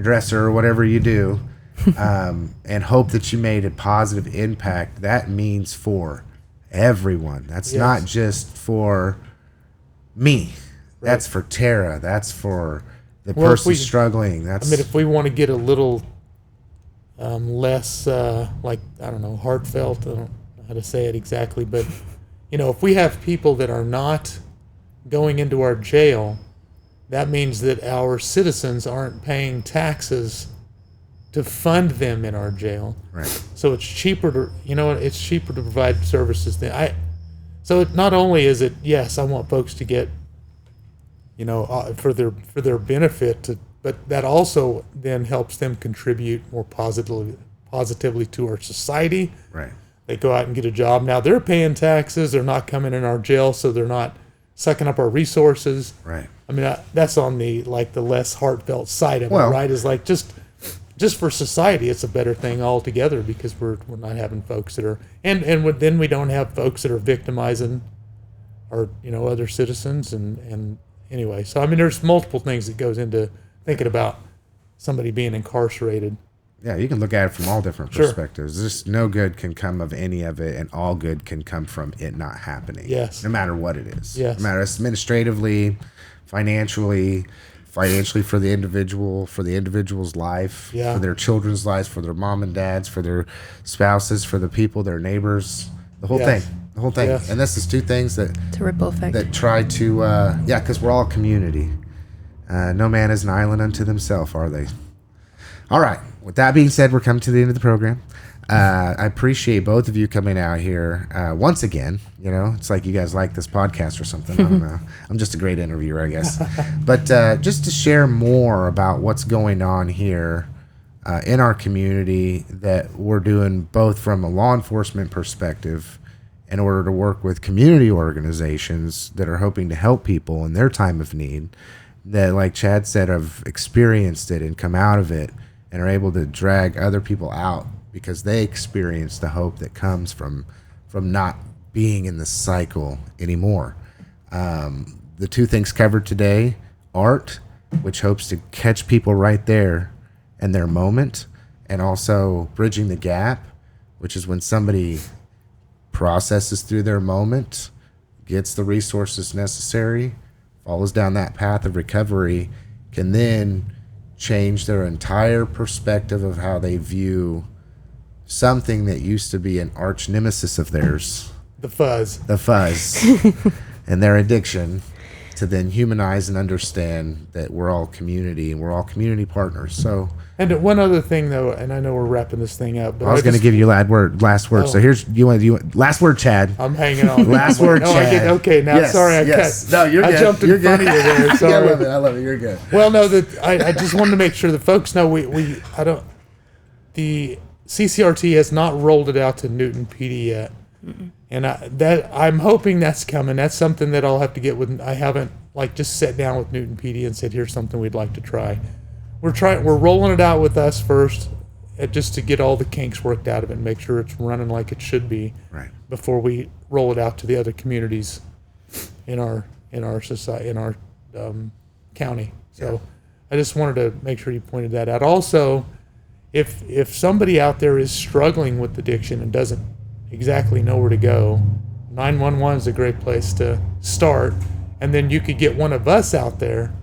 dresser or whatever you do, and hope that you made a positive impact, that means for everyone. That's not just for me. Right. That's for Tara. That's for the person struggling. If we want to get a little less, heartfelt, I don't know how to say it exactly, but, if we have people that are not going into our jail, that means that our citizens aren't paying taxes to fund them in our jail. Right. So it's cheaper to provide services so not only is it, yes, I want folks to get, for their benefit, but that also then helps them contribute more positively to our society. Right. They go out and get a job. Now they're paying taxes. They're not coming in our jail, so they're not sucking up our resources. Right. That's on the less heartfelt side of it, right? Is like just for society, it's a better thing altogether because we're not having folks that are then we don't have folks that are victimizing our other citizens and anyway. So there's multiple things that goes into thinking about somebody being incarcerated. Yeah, you can look at it from all different perspectives. Just no good can come of any of it, and all good can come from it not happening. Yes. No matter what it is. Yes. No matter administratively, financially for the individual, for the individual's life, for their children's lives, for their mom and dads, for their spouses, for the people, their neighbors, the whole thing. The whole thing. Yes. And this is 2 things that It's a ripple effect. that try to because we're all a community. No man is an island unto themselves, are they? All right. With that being said, we're coming to the end of the program. I appreciate both of you coming out here once again. It's like you guys like this podcast or something. I don't know. I'm just a great interviewer, I guess. But just to share more about what's going on here in our community that we're doing both from a law enforcement perspective in order to work with community organizations that are hoping to help people in their time of need that, like Chad said, have experienced it and come out of it and are able to drag other people out because they experience the hope that comes from not being in the cycle anymore. The 2 things covered today, art, which hopes to catch people right there in their moment, and also bridging the gap, which is when somebody processes through their moment, gets the resources necessary, follows down that path of recovery, can then change their entire perspective of how they view something that used to be an arch nemesis of theirs, The fuzz. and their addiction, to then humanize and understand that we're all community and we're all community partners. So, And one other thing, though, and I know we're wrapping this thing up, but I was going to give you last word. So here's you want last word, Chad. I'm hanging on. Last word, Chad. Okay, now sorry, I cut. No, you're good. I jumped You're in front of you there. Sorry. Yeah, I love it. You're good. Well, no, I just wanted to make sure the folks know the CCRT has not rolled it out to Newton PD yet. And I'm hoping that's coming. That's something that I'll have to get with. I haven't just sat down with Newton PD and said, here's something we'd like to try. We're rolling it out with us first, just to get all the kinks worked out of it and make sure it's running like it should be. Right. Before we roll it out to the other communities in our society, in our county. So I just wanted to make sure you pointed that out. Also, if somebody out there is struggling with addiction and doesn't exactly know where to go, 911 is a great place to start. And then you could get one of us out there,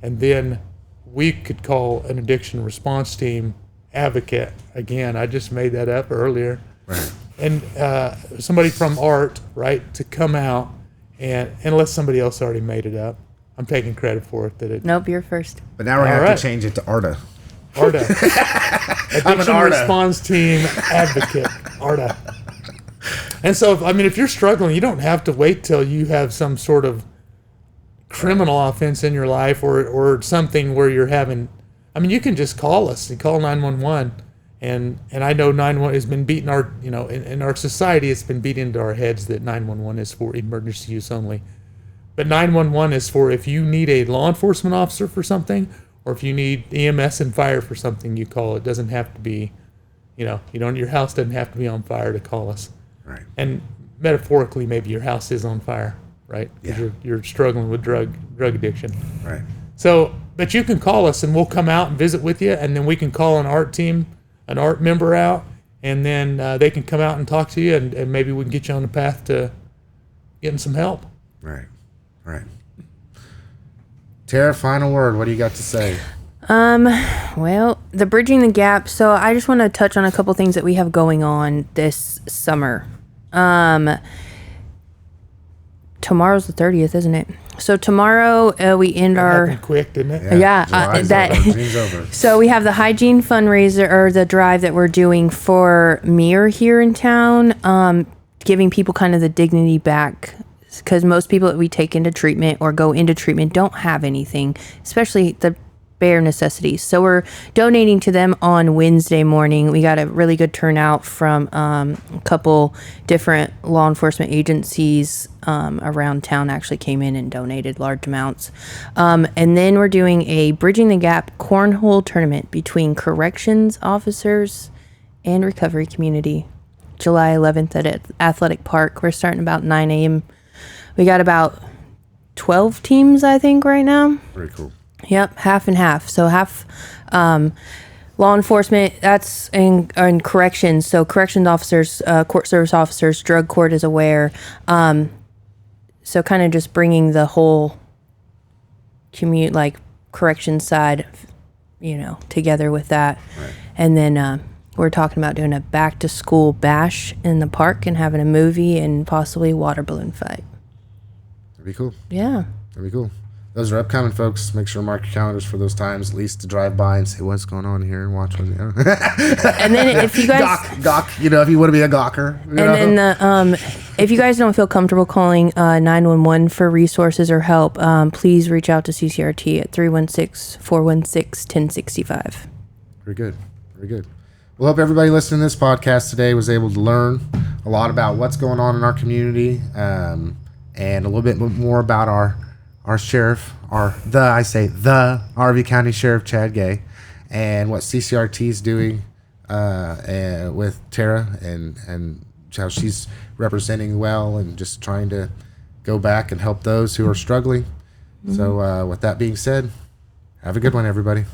and then we could call an addiction response team advocate. Again, I just made that up earlier. Right. And somebody from ART, right, to come out, and unless somebody else already made it up, I'm taking credit for it. Nope, you're first. But now we're going to have to change it to ARTA. ARTA. Addiction ARTA. Response Team Advocate. ARTA. And so, if you're struggling, you don't have to wait till you have some sort of criminal offense in your life or something where you're having. You can just call us and call 911. And I know 911 has been beaten in our society, it's been beat into our heads that 911 is for emergency use only. But 911 is for if you need a law enforcement officer for something, or if you need EMS and fire for something, you call. It doesn't have to be, your house doesn't have to be on fire to call us. Right. And metaphorically, maybe your house is on fire, right? Because you're struggling with drug addiction. Right. So, but you can call us and we'll come out and visit with you, and then we can call an ART team, an ART member out, and then they can come out and talk to you, and maybe we can get you on the path to getting some help. Right. Right. Tara, final word. What do you got to say? Well, the Bridging the Gap. So I just want to touch on a couple things that we have going on this summer. Tomorrow's the 30th, isn't it? So tomorrow we end our. Happened quick, didn't it? Yeah, June's over. So we have the hygiene fundraiser, or the drive that we're doing for MIR here in town, giving people kind of the dignity back, because most people that we take into treatment or go into treatment don't have anything, especially the bare necessities. So we're donating to them on Wednesday morning. We got a really good turnout from a couple different law enforcement agencies around town actually came in and donated large amounts. And then we're doing a Bridging the Gap cornhole tournament between corrections officers and recovery community. July 11th at Athletic Park. We're starting about 9 a.m. We got about 12 teams, I think, right now. Very cool. Yep, half and half. So half law enforcement, that's in corrections. So corrections officers, court service officers, drug court is aware. So kind of just bringing the whole correction side, together with that. Right. And then we're talking about doing a back to school bash in the park and having a movie and possibly a water balloon fight. That'd be cool. Yeah. That'd be cool. Those are upcoming, folks. Make sure to mark your calendars for those times, at least to drive by and say what's going on here and watch what. And then if you guys gawk, if you want to be a gawker. And then if you guys don't feel comfortable calling 911 for resources or help, please reach out to CCRT at 316-416-1065. Very good. Very good. Well, hope everybody listening to this podcast today was able to learn a lot about what's going on in our community, and a little bit more about our sheriff, the Harvey County Sheriff Chad Gay, and what CCRT is doing with Tara and how she's representing well and just trying to go back and help those who are struggling. Mm-hmm. So with that being said, have a good one, everybody.